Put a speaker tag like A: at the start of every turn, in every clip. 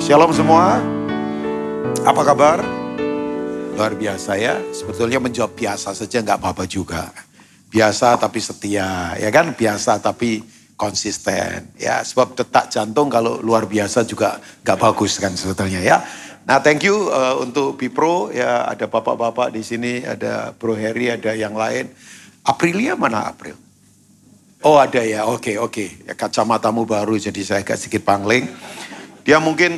A: Shalom semua, apa kabar? Luar biasa ya, sebetulnya menjawab biasa saja nggak apa-apa juga. Biasa tapi setia, ya kan? Biasa tapi konsisten. Ya, sebab detak jantung kalau luar biasa juga nggak bagus kan sebetulnya ya. Nah, thank you untuk Bipro, ya ada bapak-bapak di sini, ada Bro Heri, ada yang lain. Aprilia mana April? Oh ada ya, oke. Ya, kacamatamu baru jadi saya agak sedikit pangling. Dia mungkin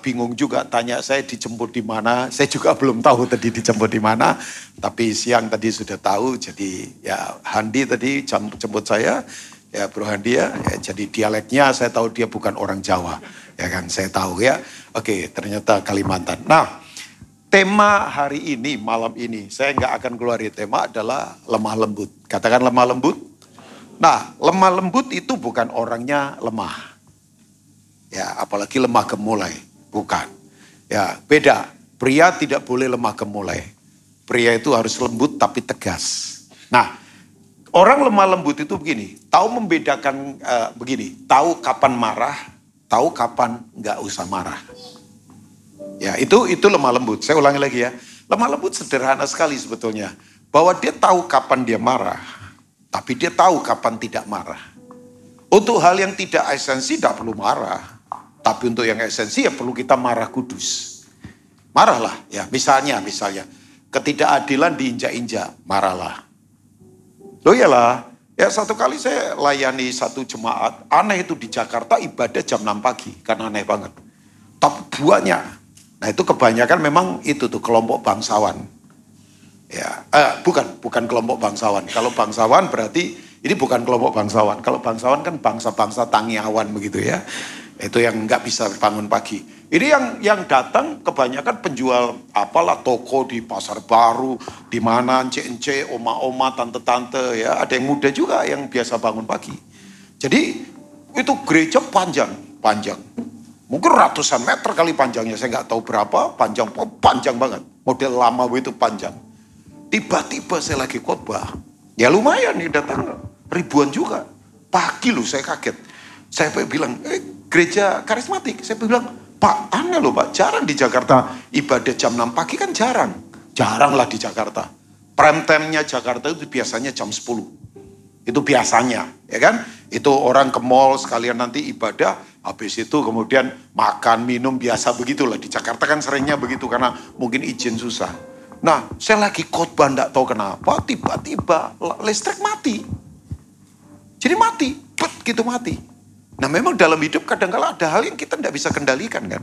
A: bingung juga tanya saya dijemput di mana. Saya juga belum tahu tadi dijemput di mana. Tapi siang tadi sudah tahu. Jadi ya Handi tadi jemput saya. Ya Bro Handi ya. Jadi dialeknya saya tahu dia bukan orang Jawa. Ya kan saya tahu ya. Oke ternyata Kalimantan. Nah tema hari ini malam ini saya nggak akan keluarin tema adalah lemah lembut. Katakan lemah lembut. Nah lemah lembut itu bukan orangnya lemah. Ya, apalagi lemah gemulai, bukan. Ya, beda. Pria tidak boleh lemah gemulai. Pria itu harus lembut tapi tegas. Nah, orang lemah lembut itu begini, tahu membedakan begini, tahu kapan marah, tahu kapan nggak usah marah. Ya, itu lemah lembut. Saya ulangi lagi ya. Lemah lembut sederhana sekali sebetulnya. Bahwa dia tahu kapan dia marah, tapi dia tahu kapan tidak marah. Untuk hal yang tidak esensi tidak perlu marah. Tapi untuk yang esensi ya perlu kita marah kudus. Marahlah ya, misalnya ketidakadilan diinjak-injak, marahlah. Loh iyalah, ya satu kali saya layani satu jemaat, aneh itu di Jakarta ibadah jam 6 pagi, kan aneh banget. Tapi banyak, nah itu kebanyakan memang itu tuh kelompok bangsawan. Ya, bukan kelompok bangsawan. Kalau bangsawan berarti ini bukan kelompok bangsawan. Kalau bangsawan kan bangsa-bangsa Tangyawan begitu ya. Itu yang nggak bisa bangun pagi. Ini yang datang kebanyakan penjual apalah toko di Pasar Baru, di mana ence-ence, oma-oma, tante-tante ya. Ada yang muda juga yang biasa bangun pagi. Jadi itu gereja panjang. Mungkin ratusan meter kali panjangnya, saya nggak tahu berapa, panjang banget. Model lama itu panjang. Tiba-tiba saya lagi khotbah, ya lumayan nih datang ribuan juga. Pagi loh saya kaget. Saya bilang, gereja karismatik. Saya bilang, Pak aneh loh Pak, jarang di Jakarta ibadah jam 6 pagi kan jarang. Jarang lah di Jakarta. Prime time-nya Jakarta itu biasanya jam 10. Itu biasanya, ya kan? Itu orang ke mall sekalian nanti ibadah, habis itu kemudian makan, minum, biasa begitulah. Di Jakarta kan seringnya begitu karena mungkin izin susah. Nah, saya lagi khotbah enggak tahu kenapa, tiba-tiba listrik mati. Jadi mati, gitu mati. Nah memang dalam hidup kadang-kala ada hal yang kita tidak bisa kendalikan kan.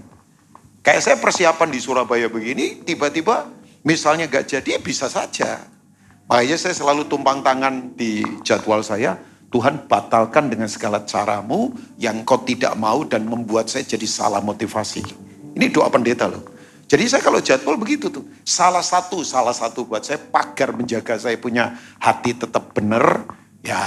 A: Kayak saya persiapan di Surabaya begini, tiba-tiba misalnya gak jadi, bisa saja. Makanya saya selalu tumpang tangan di jadwal saya, Tuhan batalkan dengan segala caramu yang kau tidak mau dan membuat saya jadi salah motivasi. Ini doa pendeta loh. Jadi saya kalau jadwal begitu tuh, salah satu buat saya pagar menjaga saya punya hati tetap benar, ya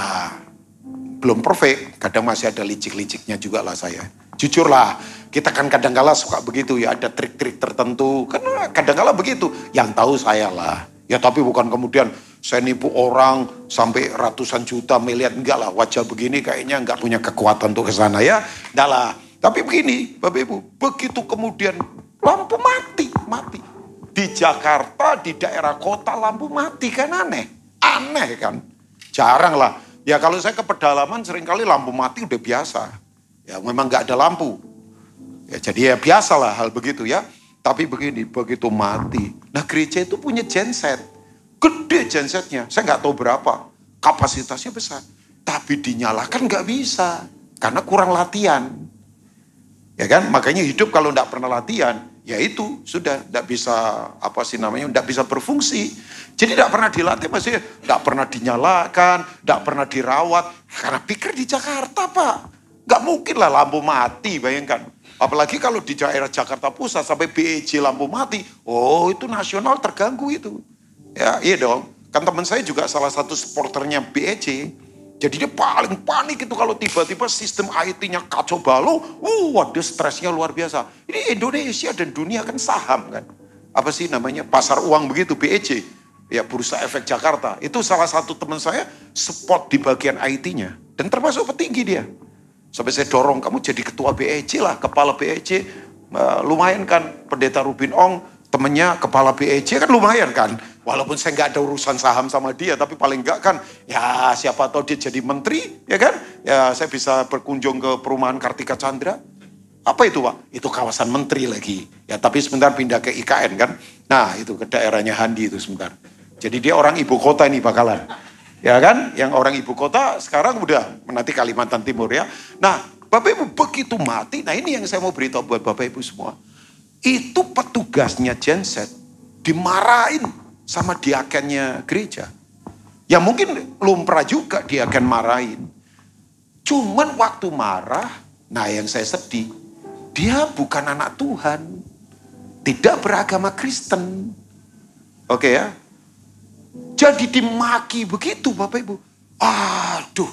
A: belum perfect, kadang masih ada licik-liciknya juga lah saya. Jujur lah, kita kan kadang-kala suka begitu ya, ada trik-trik tertentu. Karena kadang-kala begitu, yang tahu saya lah. Ya tapi bukan kemudian saya nipu orang sampai ratusan juta, miliar. Enggak lah, wajah begini kayaknya enggak punya kekuatan untuk ke sana ya. Enggak lah. Tapi begini, Bapak Ibu, begitu kemudian lampu mati. Di Jakarta, di daerah kota lampu mati kan aneh. Aneh kan, jarang lah. Ya kalau saya ke pedalaman seringkali lampu mati udah biasa. Ya memang nggak ada lampu. Ya jadi ya biasalah hal begitu ya. Tapi begini, begitu mati. Nah gereja itu punya genset. Gede gensetnya. Saya nggak tahu berapa. Kapasitasnya besar. Tapi dinyalakan nggak bisa. Karena kurang latihan. Ya kan, makanya hidup kalau nggak pernah latihan, ya itu sudah nggak bisa nggak bisa berfungsi. Jadi nggak pernah dilatih, maksudnya nggak pernah dinyalakan, nggak pernah dirawat. Karena pikir di Jakarta Pak, nggak mungkin lah lampu mati, bayangkan. Apalagi kalau di daerah Jakarta Pusat sampai BEJ lampu mati, oh itu nasional terganggu itu. Ya iya dong, kan teman saya juga salah satu supporternya BEJ. Jadi dia paling panik itu kalau tiba-tiba sistem IT-nya kacau balau. Waduh stresnya luar biasa. Ini Indonesia dan dunia kan saham kan. Apa sih namanya? Pasar uang begitu, BEJ. Ya Bursa Efek Jakarta. Itu salah satu teman saya support di bagian IT-nya. Dan termasuk petinggi dia. Sampai saya dorong, kamu jadi ketua BEJ lah, kepala BEJ. Lumayan kan, Pendeta Rubin Ong, temennya kepala BEJ kan lumayan kan. Walaupun saya nggak ada urusan saham sama dia, tapi paling nggak kan, ya siapa tahu dia jadi menteri, ya kan. Ya saya bisa berkunjung ke perumahan Kartika Chandra. Apa itu Pak? Itu kawasan menteri lagi. Ya tapi sebentar pindah ke IKN kan. Nah itu ke daerahnya Handi itu sebentar. Jadi dia orang ibu kota ini bakalan. Ya kan? Yang orang ibu kota sekarang udah nanti Kalimantan Timur ya. Nah Bapak Ibu begitu mati. Nah ini yang saya mau beritahu buat Bapak Ibu semua. Itu petugasnya genset dimarahin sama diakennya gereja. Ya mungkin lumrah juga diaken marahin. Cuman waktu marah, nah yang saya sedih. Dia bukan anak Tuhan. Tidak beragama Kristen. Oke ya. Jadi dimaki begitu Bapak Ibu. Aduh.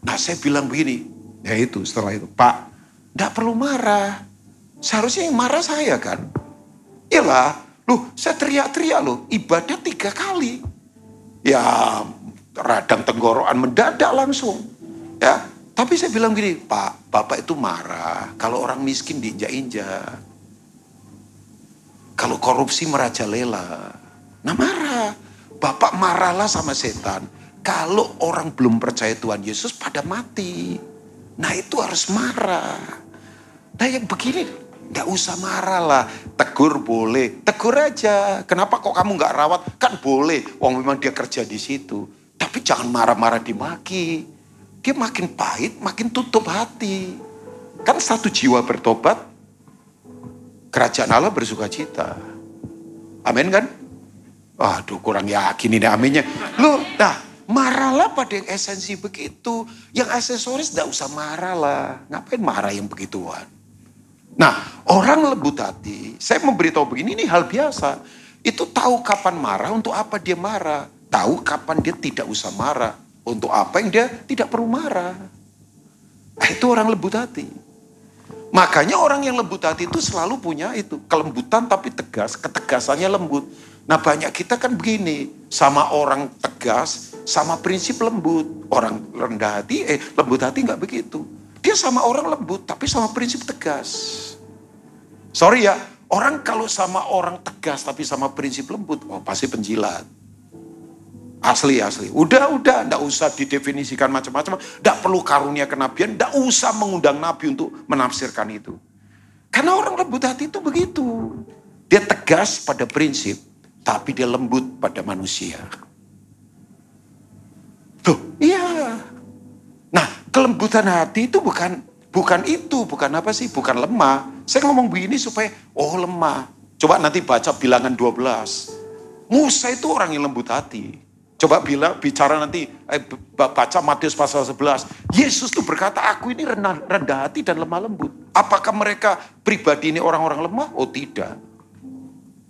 A: Nah saya bilang begini. Ya itu setelah itu. Pak, tidak perlu marah. Seharusnya yang marah saya kan. Iyalah. Loh saya teriak-teriak loh. Ibadah 3 kali. Ya radang tenggorokan mendadak langsung. Ya. Tapi saya bilang gini, Pak, Bapak itu marah kalau orang miskin diinjak-injak. Kalau korupsi merajalela. Nah marah. Bapak marahlah sama setan. Kalau orang belum percaya Tuhan Yesus pada mati. Nah itu harus marah. Nah yang begini, gak usah marah lah. Tegur boleh, tegur aja. Kenapa kok kamu gak rawat? Kan boleh, wong memang dia kerja di situ. Tapi jangan marah-marah dimaki. Dia makin pahit, makin tutup hati. Kan 1 jiwa bertobat, kerajaan Allah bersuka cita. Amin kan? Aduh kurang yakin ini aminnya. Loh, nah marahlah pada yang esensi begitu. Yang aksesoris gak usah marah lah. Ngapain marah yang begituan? Nah orang lembut hati, saya memberitahu begini, ini hal biasa. Itu tahu kapan marah, untuk apa dia marah. Tahu kapan dia tidak usah marah. Untuk apa yang dia tidak perlu marah. Nah, itu orang lembut hati. Makanya orang yang lembut hati itu selalu punya itu. Kelembutan tapi tegas, ketegasannya lembut. Nah banyak kita kan begini. Sama orang tegas, sama prinsip lembut. Orang rendah hati, lembut hati nggak begitu. Dia sama orang lembut tapi sama prinsip tegas. Sorry ya, orang kalau sama orang tegas tapi sama prinsip lembut, oh pasti penjilat. Asli. Udah, enggak usah didefinisikan macam-macam. Enggak perlu karunia kenabian, enggak usah mengundang nabi untuk menafsirkan itu. Karena orang lembut hati itu begitu. Dia tegas pada prinsip, tapi dia lembut pada manusia. Tuh, iya. Nah, kelembutan hati itu bukan apa sih? Bukan lemah. Saya ngomong begini supaya, lemah. Coba nanti baca Bilangan 12. Musa itu orang yang lembut hati. Coba bicara nanti, baca Matius pasal 11. Yesus tuh berkata, aku ini rendah hati dan lemah lembut. Apakah mereka pribadi ini orang-orang lemah? Oh tidak.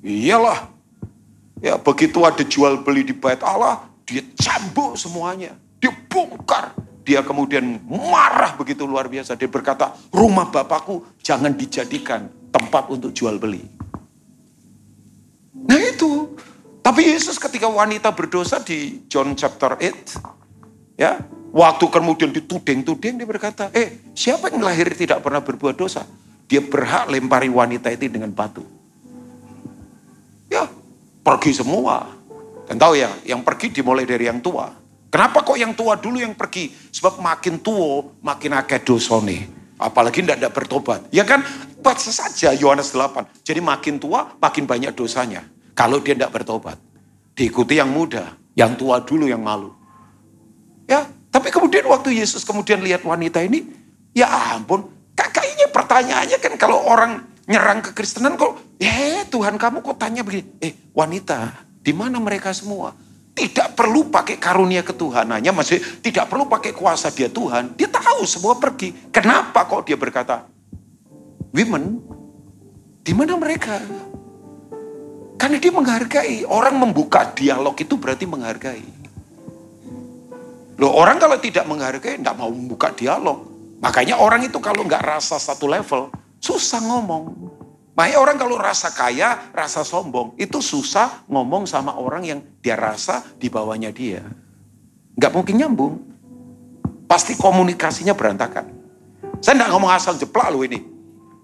A: Iyalah. Ya begitu ada jual beli di bait Allah, dia cambuk semuanya. Dia bongkar. Dia kemudian marah begitu luar biasa. Dia berkata, rumah Bapakku jangan dijadikan tempat untuk jual beli. Nah itu. Tapi Yesus ketika wanita berdosa di John chapter 8, ya, waktu kemudian dituding-tuding dia berkata, siapa yang lahir tidak pernah berbuat dosa? Dia berhak lempari wanita itu dengan batu. Ya, pergi semua. Dan tahu ya, yang pergi dimulai dari yang tua. Kenapa kok yang tua dulu yang pergi? Sebab makin tua, makin akeh dosane. Apalagi tidak bertobat. Ya kan, baca saja Yohanes 8. Jadi makin tua, makin banyak dosanya. Kalau dia tidak bertobat. Diikuti yang muda, yang tua dulu yang malu. Ya, tapi kemudian waktu Yesus kemudian lihat wanita ini, ya ampun, kayaknya pertanyaannya kan kalau orang nyerang kekristenan kok, Tuhan kamu kok tanya begini, wanita, di mana mereka semua? Tidak perlu pakai karunia ketuhanannya, maksudnya tidak perlu pakai kuasa dia Tuhan, dia tahu semua pergi. Kenapa kok dia berkata, women, di mana mereka? Karena dia menghargai. Orang membuka dialog itu berarti menghargai. Loh, orang kalau tidak menghargai, tidak mau membuka dialog. Makanya orang itu kalau nggak rasa satu level, susah ngomong. Makanya orang kalau rasa kaya, rasa sombong, itu susah ngomong sama orang yang dia rasa di bawahnya dia. Nggak mungkin nyambung. Pasti komunikasinya berantakan. Saya nggak ngomong asal jeplak loh ini.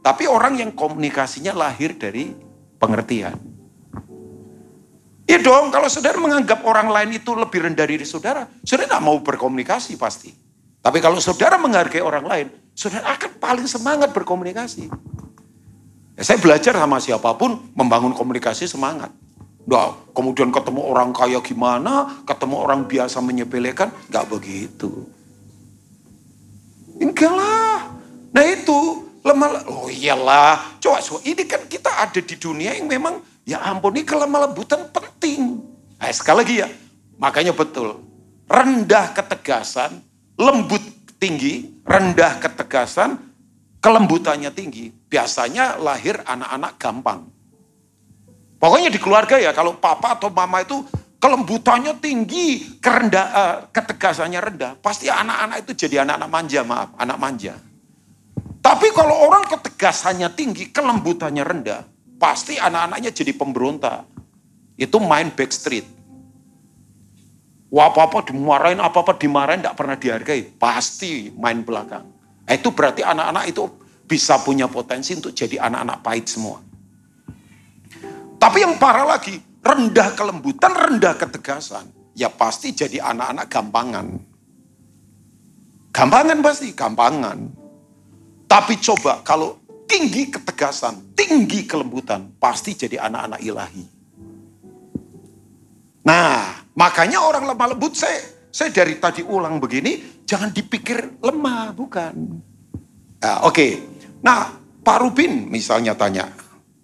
A: Tapi orang yang komunikasinya lahir dari pengertian. Iya dong, kalau saudara menganggap orang lain itu lebih rendah dari saudara, saudara tidak mau berkomunikasi pasti. Tapi kalau saudara menghargai orang lain, saudara akan paling semangat berkomunikasi. Ya, saya belajar sama siapapun membangun komunikasi semangat. Nah, kemudian ketemu orang kaya gimana, ketemu orang biasa menyepelekan, nggak begitu. Enggak lah. Nah itu lemah. Oh iyalah, coba ini kan kita ada di dunia yang memang ya ampun, ini kelemah lembutan penting. Nah, sekali lagi ya, makanya betul. Rendah ketegasan, lembut tinggi, rendah ketegasan, kelembutannya tinggi. Biasanya lahir anak-anak gampang. Pokoknya di keluarga ya, kalau papa atau mama itu kelembutannya tinggi, ketegasannya rendah, pasti anak-anak itu jadi anak-anak manja, anak manja. Tapi kalau orang ketegasannya tinggi, kelembutannya rendah, pasti anak-anaknya jadi pemberontak. Itu main backstreet. Wah, apa-apa dimarahin, apa-apa dimarahin, tidak pernah dihargai. Pasti main belakang. Itu berarti anak-anak itu bisa punya potensi untuk jadi anak-anak pahit semua. Tapi yang parah lagi, rendah kelembutan, rendah ketegasan. Ya pasti jadi anak-anak gampangan. Gampangan pasti, gampangan. Tapi coba kalau tinggi ketegasan, tinggi kelembutan, pasti jadi anak-anak ilahi. Nah, makanya orang lemah lembut, saya dari tadi ulang begini, jangan dipikir lemah, bukan. Nah, oke. Nah, Pak Rubin misalnya tanya,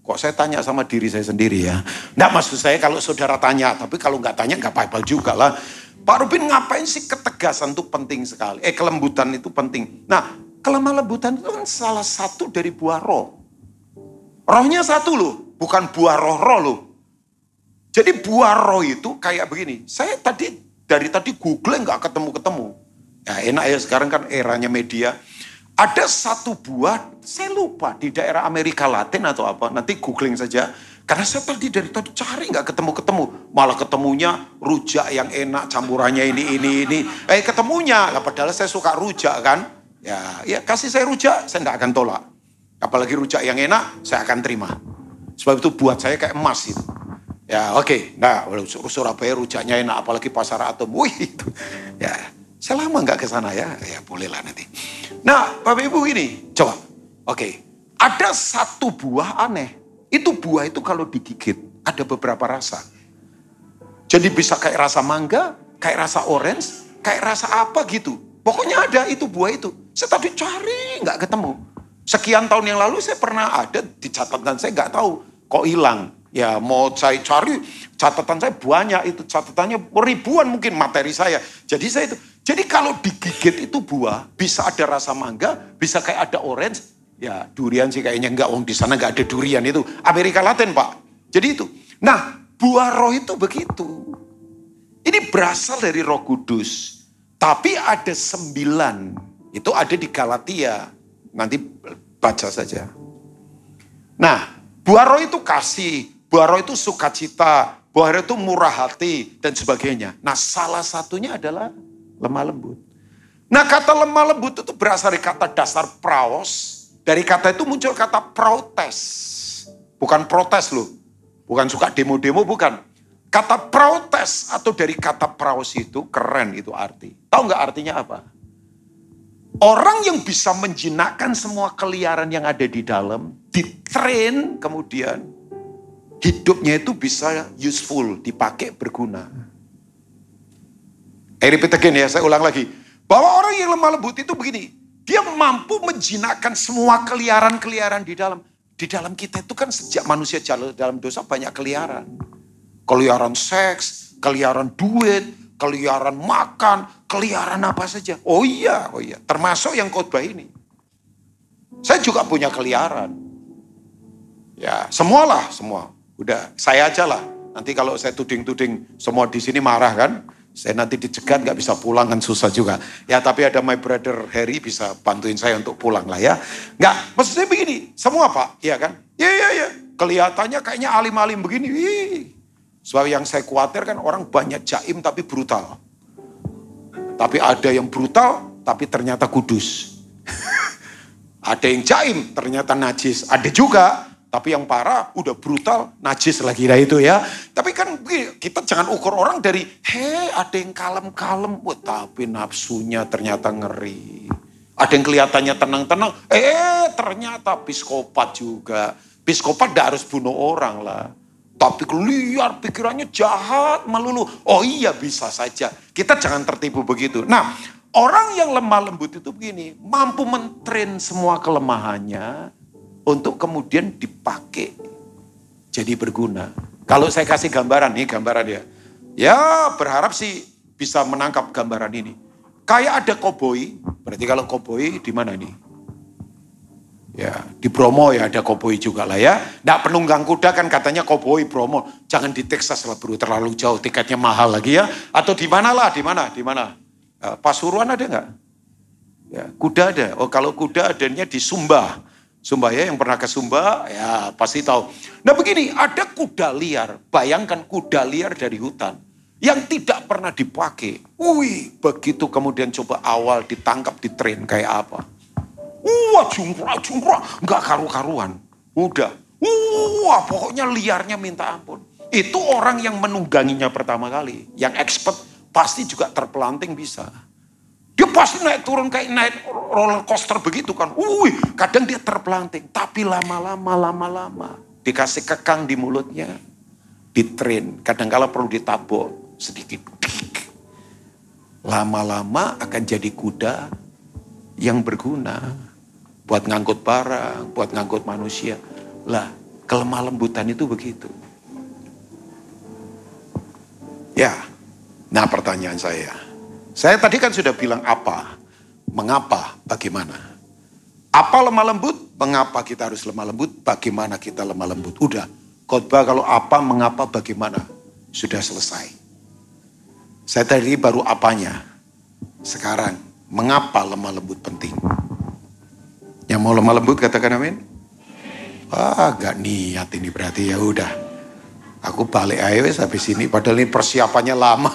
A: kok saya tanya sama diri saya sendiri ya? Nggak, maksud saya kalau saudara tanya, tapi kalau nggak tanya nggak apa-apa juga lah. Pak Rubin ngapain sih ketegasan itu penting sekali? Kelembutan itu penting. Nah, kelemah lembutan itu kan salah satu dari buah roh. Rohnya satu loh, bukan buah roh-roh loh. Jadi buah roh itu kayak begini. Saya dari tadi googling nggak ketemu-ketemu. Ya enak ya, sekarang kan eranya media. Ada satu buah, saya lupa di daerah Amerika Latin atau apa. Nanti googling saja. Karena saya dari tadi cari nggak ketemu-ketemu. Malah ketemunya rujak yang enak, campurannya ini. Ketemunya, lah padahal saya suka rujak kan. Ya kasih saya rujak, saya nggak akan tolak. Apalagi rujak yang enak, saya akan terima. Sebab itu buat saya kayak emas itu. Ya oke. Nah Surabaya rujaknya enak, apalagi pasar Atom. Wih itu. Ya saya lama nggak ke sana ya. Ya bolehlah nanti. Nah Bapak Ibu gini, coba. Oke. Ada satu buah aneh. Itu buah itu kalau digigit ada beberapa rasa. Jadi bisa kayak rasa mangga, kayak rasa orange, kayak rasa apa gitu. Pokoknya ada itu buah itu. Saya tadi cari nggak ketemu. Sekian tahun yang lalu saya pernah ada di catatan saya nggak tahu kok hilang. Ya mau saya cari catatan saya banyak itu catatannya ribuan mungkin materi saya. Jadi kalau digigit itu buah bisa ada rasa mangga, bisa kayak ada orange. Ya durian sih kayaknya enggak, di sana enggak ada durian itu. Amerika Latin Pak. Jadi itu. Nah buah roh itu begitu. Ini berasal dari Roh Kudus. Tapi ada 9. Itu ada di Galatia. Nanti baca saja. Nah buah roh itu kasih. Buah roh itu sukacita. Buah roh itu murah hati dan sebagainya. Nah salah satunya adalah lemah lembut. Nah kata lemah lembut itu berasal dari kata dasar praos. Dari kata itu muncul kata protes. Bukan protes loh. Bukan suka demo-demo, bukan. Kata protes atau dari kata praos itu keren itu arti. Tahu nggak artinya apa? Orang yang bisa menjinakkan semua keliaran yang ada di dalam, ditrain kemudian hidupnya itu bisa useful, dipakai berguna. Repeat again ya, saya ulang lagi. Bahwa orang yang lemah lembut itu begini. Dia mampu menjinakkan semua keliaran-keliaran di dalam. Di dalam kita itu kan sejak manusia jatuh dalam dosa banyak keliaran. Keliaran seks, keliaran duit, keliaran makan, keliaran apa saja. Oh iya. Termasuk yang khotbah ini. Saya juga punya keliaran. Ya semua. Udah saya aja lah. Nanti kalau saya tuding-tuding semua di sini marah kan. Saya nanti dicegat gak bisa pulang kan susah juga. Ya tapi ada my brother Harry bisa bantuin saya untuk pulang lah ya. Enggak, maksud saya begini. Semua Pak, iya kan? Iya. Kelihatannya kayaknya alim-alim begini. Sebab yang saya khawatir kan orang banyak jaim tapi brutal. Tapi ada yang brutal tapi ternyata kudus. Ada yang jaim, ternyata najis. Ada juga, tapi yang parah, udah brutal, najis lagi. Nah itu ya. Tapi kan kita jangan ukur orang dari, ada yang kalem-kalem. Wah, tapi nafsunya ternyata ngeri. Ada yang kelihatannya tenang-tenang. Ternyata psikopat juga. Psikopat gak harus bunuh orang lah. Tapi liar, pikirannya jahat melulu. Oh iya, bisa saja. Kita jangan tertipu begitu. Nah, orang yang lemah lembut itu begini. Mampu mentrain semua kelemahannya untuk kemudian dipakai jadi berguna. Kalau saya kasih gambaran, nih gambaran ya. Ya berharap sih bisa menangkap gambaran ini. Kayak ada koboi. Berarti kalau koboi di mana nih? Ya, di Bromo ya ada koboi juga lah ya. Nggak penunggang kuda kan katanya koboi Bromo. Jangan di Texas lah bro, terlalu jauh, tiketnya mahal lagi ya. Atau di mana lah, di mana? Pasuruan ada nggak? Ya, kuda ada. Oh kalau kuda adanya di Sumba. Sumba ya, yang pernah ke Sumba ya pasti tahu. Nah begini, ada kuda liar. Bayangkan kuda liar dari hutan yang tidak pernah dipakai. Wih, begitu kemudian coba awal ditangkap, ditrain kayak apa? Wah, jungkrak, nggak karu-karuan. Udah, wah pokoknya liarnya minta ampun. Itu orang yang menungganginya pertama kali. Yang expert pasti juga terpelanting bisa. Dia pasti naik turun kayak naik roller coaster begitu kan. Kadang dia terpelanting. Tapi lama-lama dikasih kekang di mulutnya. Ditrain, kadang-kala perlu ditabok sedikit. Lama-lama akan jadi kuda yang berguna. Buat ngangkut barang, buat ngangkut manusia. Lah, kelemah lembutan itu begitu. Ya, nah pertanyaan saya. Saya tadi kan sudah bilang apa, mengapa, bagaimana. Apa lemah lembut, mengapa kita harus lemah lembut, bagaimana kita lemah lembut. Udah, khotbah kalau apa, mengapa, bagaimana. Sudah selesai. Saya tadi baru apanya. Sekarang, mengapa lemah lembut penting. Yang mau lemah lembut katakan amin. Wah, gak niat ini berarti ya udah. Aku balik aja habis ini padahal ini persiapannya lama.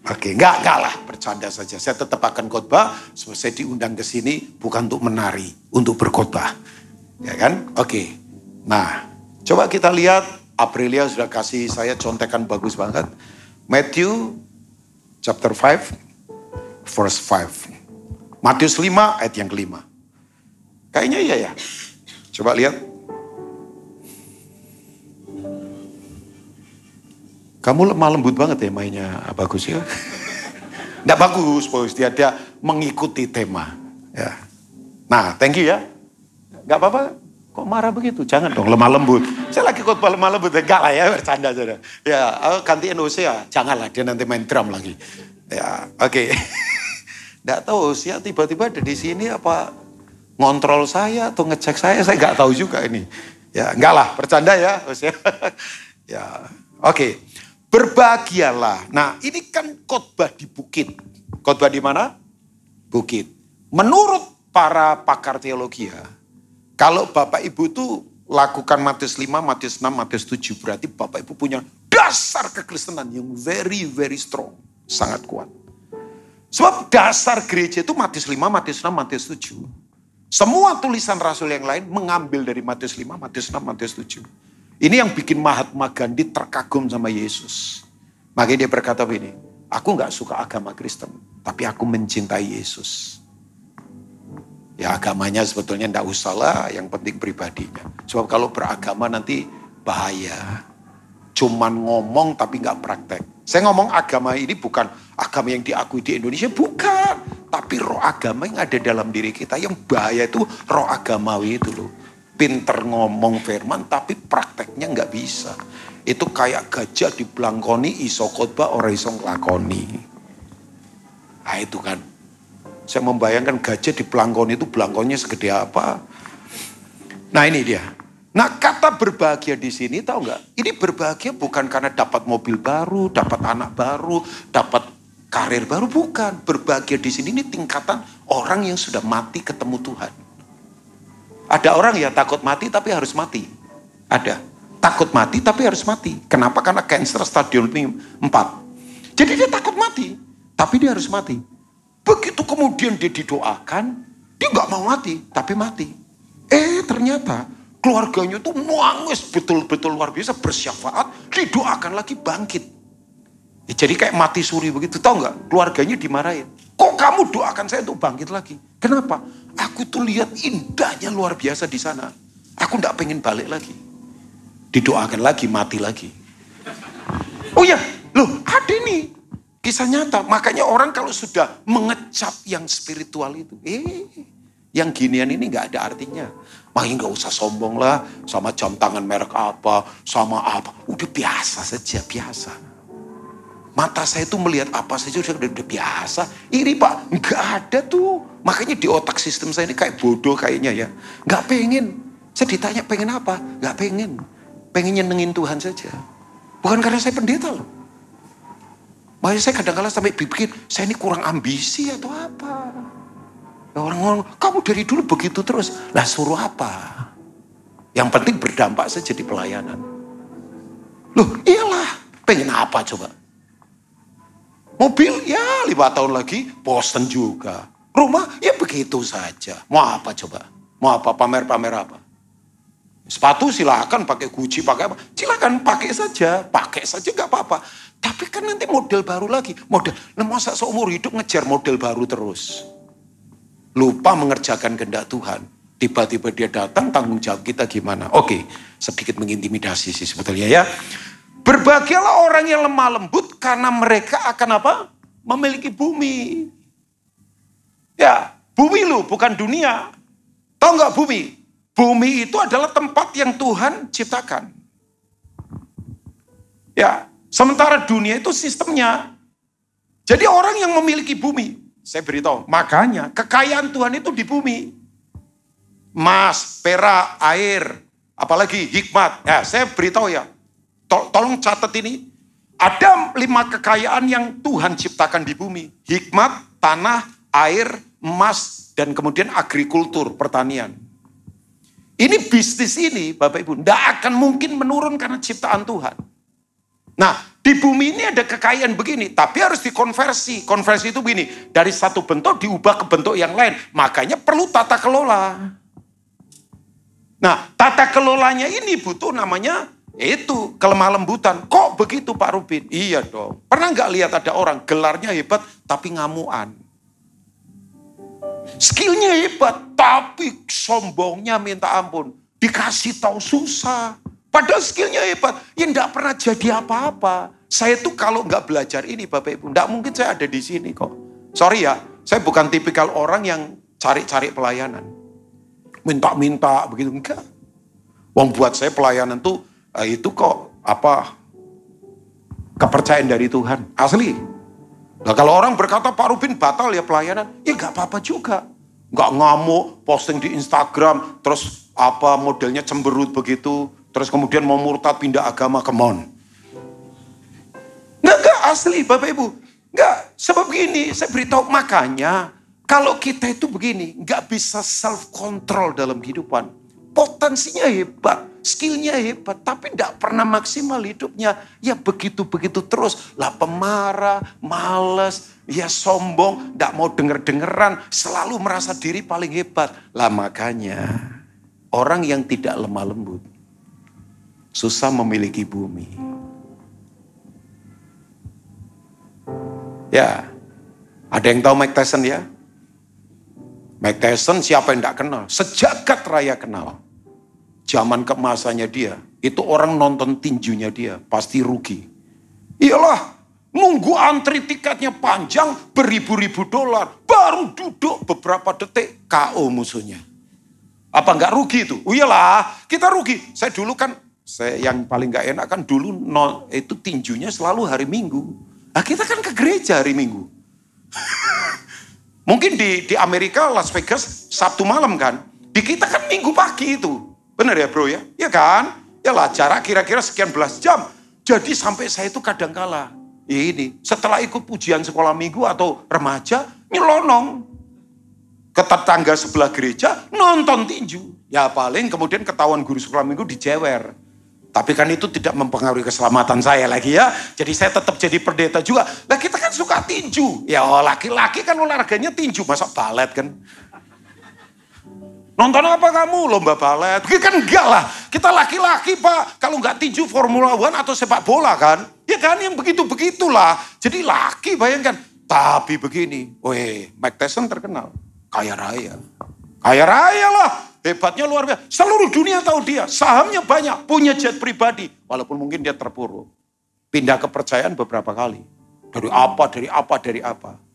A: Oke, enggak lah, bercanda saja. Saya tetap akan khotbah, saya diundang ke sini bukan untuk menari, untuk berkhotbah. Ya kan? Oke. Nah, coba kita lihat Aprilia sudah kasih saya contekan bagus banget. Matthew chapter 5 verse 5. Matius 5 ayat yang kelima. Kayaknya iya ya. Coba lihat. Kamu lemah lembut banget ya mainnya bagus ya. Nggak bagus bos, dia mengikuti tema. Ya. Nah thank you ya. Nggak apa-apa, kok marah begitu? Jangan dong lemah lembut. Saya lagi khotbah lemah lembut, enggak lah ya, bercanda saja. Ya ganti NOC ya, janganlah dia nanti main drum lagi. Ya oke. Nggak tahu sih ya tiba-tiba ada di sini apa ngontrol saya atau ngecek saya nggak tahu juga ini. Ya, enggak lah, bercanda ya. Ya, oke. Berbahagialah. Nah, ini kan khotbah di bukit. Khotbah di mana? Bukit. Menurut para pakar teologi ya, kalau Bapak Ibu itu lakukan Matius 5, Matius 6, Matius 7, berarti Bapak Ibu punya dasar kekristenan yang very, very strong. Sangat kuat. Sebab dasar gereja itu Matius 5, Matius 6, Matius 7. Semua tulisan rasul yang lain mengambil dari Matius 5, Matius 6, Matius 7. Ini yang bikin Mahatma Gandhi terkagum sama Yesus. Makanya dia berkata begini, aku gak suka agama Kristen, tapi aku mencintai Yesus. Ya agamanya sebetulnya gak usah lah, yang penting pribadinya. Sebab kalau beragama nanti bahaya. Cuman ngomong tapi gak praktek. Saya ngomong agama ini bukan agama yang diakui di Indonesia, bukan. Tapi roh agama yang ada dalam diri kita. Yang bahaya itu roh agamawi itu loh. Pinter ngomong firman tapi prakteknya gak bisa. Itu kayak gajah dibelangkoni iso khotbah orang iso ngelakoni. Nah itu kan. Saya membayangkan gajah dibelangkoni itu belangkonnya segede apa. Nah ini dia. Nah kata berbahagia di sini tahu nggak? Ini berbahagia bukan karena dapat mobil baru, dapat anak baru, dapat karir baru, bukan. Berbahagia di sini ini tingkatan orang yang sudah mati ketemu Tuhan. Ada orang ya takut mati tapi harus mati. Ada. Takut mati tapi harus mati. Kenapa? Karena cancer stadium 4. Jadi dia takut mati, tapi dia harus mati. Begitu kemudian dia didoakan, dia nggak mau mati, tapi mati. Ternyata keluarganya tuh nangis betul-betul luar biasa, bersyafaat, didoakan lagi bangkit. Jadi kayak mati suri begitu, tahu nggak? Keluarganya dimarahin. Kok kamu doakan saya untuk bangkit lagi? Kenapa? Aku tuh lihat indahnya luar biasa di sana. Aku nggak pengen balik lagi. Didoakan lagi, mati lagi. Oh ya, loh ada nih kisah nyata. Makanya orang kalau sudah mengecap yang spiritual itu, yang ginian ini nggak ada artinya. Makanya nggak usah sombong lah sama jam tangan merek apa, sama apa. Udah biasa saja, biasa. Mata saya tuh melihat apa saja udah biasa. Ini Pak, nggak ada tuh. Makanya di otak sistem saya ini kayak bodoh kayaknya ya. Nggak pengen. Saya ditanya pengen apa? Nggak pengen. Pengen nyenengin Tuhan saja. Bukan karena saya pendeta loh. Makanya saya kadang-kadang sampai bikin, saya ini kurang ambisi atau apa. Orang ngomong, kamu dari dulu begitu terus. Lah suruh apa? Yang penting berdampak saja di pelayanan. Loh iyalah, pengen apa coba? Mobil ya 5 tahun lagi, bosen juga. Rumah ya begitu saja. Mau apa coba? Mau apa? Pamer-pamer apa? Sepatu silakan pakai Gucci, pakai apa? Silakan pakai saja gak apa-apa. Tapi kan nanti model baru lagi. Masa seumur hidup ngejar model baru terus. Lupa mengerjakan kehendak Tuhan. Tiba-tiba dia datang, tanggung jawab kita gimana? Oke, sedikit mengintimidasi sih sebetulnya ya. Berbahagialah orang yang lemah lembut karena mereka akan apa? Memiliki bumi. Ya, bumi lu bukan dunia. Tahu nggak bumi? Bumi itu adalah tempat yang Tuhan ciptakan. Ya, sementara dunia itu sistemnya. Jadi orang yang memiliki bumi, saya beritahu, makanya kekayaan Tuhan itu di bumi. Emas, perak, air, apalagi hikmat. Ya, saya beritahu ya, tolong catat ini. Ada 5 kekayaan yang Tuhan ciptakan di bumi. Hikmat, tanah, air, emas, dan kemudian agrikultur, pertanian. Ini bisnis ini, Bapak Ibu, tidak akan mungkin menurun karena ciptaan Tuhan. Nah, di bumi ini ada kekayaan begini, tapi harus dikonversi. Konversi itu begini, dari satu bentuk diubah ke bentuk yang lain. Makanya perlu tata kelola. Nah, tata kelolanya ini butuh namanya itu kelemah lembutan. Kok begitu Pak Rubin? Iya dong. Pernah nggak lihat ada orang gelarnya hebat tapi ngamuan? Skillnya hebat tapi sombongnya minta ampun. Dikasih tahu susah. Padahal skillnya hebat. Ya nggak pernah jadi apa-apa. Saya tuh kalau nggak belajar ini Bapak Ibu, nggak mungkin saya ada di sini kok. Sorry ya, saya bukan tipikal orang yang cari-cari pelayanan. Minta-minta begitu, enggak. Wong buat saya pelayanan tuh itu kok apa kepercayaan dari Tuhan. Asli. Nah kalau orang berkata Pak Rubin batal ya pelayanan, ya nggak apa-apa juga. Nggak ngamuk, posting di Instagram, terus apa modelnya cemberut begitu, terus kemudian mau murtad pindah agama, come on. Nggak asli Bapak Ibu. Nggak, sebab gini, saya beritahu makanya kalau kita itu begini, nggak bisa self control dalam kehidupan. Potensinya hebat, skillnya hebat, tapi tidak pernah maksimal hidupnya. Ya begitu-begitu terus. Lah pemarah, malas, ya sombong, tidak mau denger-dengeran, selalu merasa diri paling hebat. Lah makanya orang yang tidak lemah lembut, susah memiliki bumi. Ya, ada yang tahu Mike Tyson ya? Mike Tyson siapa yang tidak kenal? Sejagat raya kenal. Zaman keemasannya dia, itu orang nonton tinjunya dia, pasti rugi. Iyalah, nunggu antri tiketnya panjang, beribu-ribu dolar, baru duduk beberapa detik, KO musuhnya. Apa nggak rugi itu? Oh iyalah, kita rugi. Saya dulu kan, yang paling nggak enak kan dulu itu tinjunya selalu hari Minggu. Nah kita kan ke gereja hari Minggu. Mungkin di Amerika, Las Vegas, Sabtu malam kan. Di kita kan Minggu pagi itu. Benar ya bro ya? Ya kan? Yalah jarak kira-kira sekian belas jam. Jadi sampai saya itu kadang kala. Ini setelah ikut pujian sekolah minggu atau remaja, nyelonong. Ke tetangga sebelah gereja, nonton tinju. Ya paling kemudian ketahuan guru sekolah minggu dijewer. Tapi kan itu tidak mempengaruhi keselamatan saya lagi ya. Jadi saya tetap jadi pendeta juga. Nah kita kan suka tinju. Ya laki-laki kan olahraganya tinju. Masa balet kan. Nonton apa kamu? Lomba balet. Kan enggak lah. Kita laki-laki Pak. Kalau enggak tinju Formula One atau sepak bola kan. Ya kan yang begitu-begitulah. Jadi laki bayangkan. Tapi begini. Weh, Mike Tyson terkenal. Kaya raya. Kaya raya lah. Hebatnya luar biasa. Seluruh dunia tahu dia. Sahamnya banyak. Punya jet pribadi. Walaupun mungkin dia terpuruk. Pindah kepercayaan beberapa kali. Dari apa.